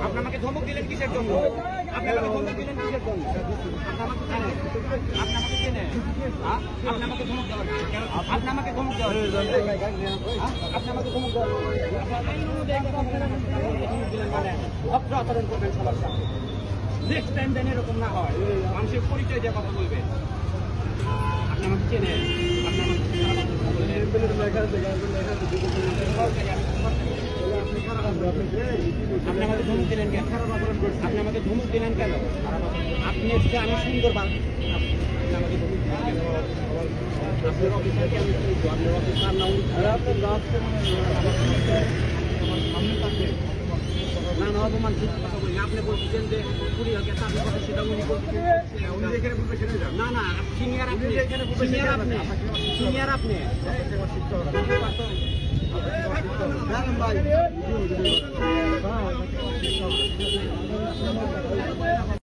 আপনি আমাকে ধমক দিলেন কিসের জন্য? আপনি আমাকে ধমক দিলেন কিসের জন্য? আপনি আমাকে চেনেন? আপনি আমাকে ধমক দেওয়ার আপনি আমাকে ধমক দেওয়ার আপনি আমাকে ধমক দেওয়ার অত্র আচরণ করবেন সবার সাথে। নেক্সট টাইম যেন এরকম না হয়, মানুষের পরিচয় দিয়ে কথা বলবেন। আপনি আমাকে চেনেন? আপনি আমাকে ধমক দিলেন কেন? আপনি আমাকে ধমক দিলেন কেন? আপনি এসে আমি সুন্দর আপনি আমাকে ধমক দিলেন কেন? আপনার অফিসারকে আমি শুনবো, আপনার অফিসার না না না অপমান কথা বলি। আপনি বলছেন যে কুড়ি হাজার চাকরি কথা, সেটা উনি বলছেন না না সিনিয়র আপনি, সিনিয়র আপনি, সিনিয়র আপনি। ভাই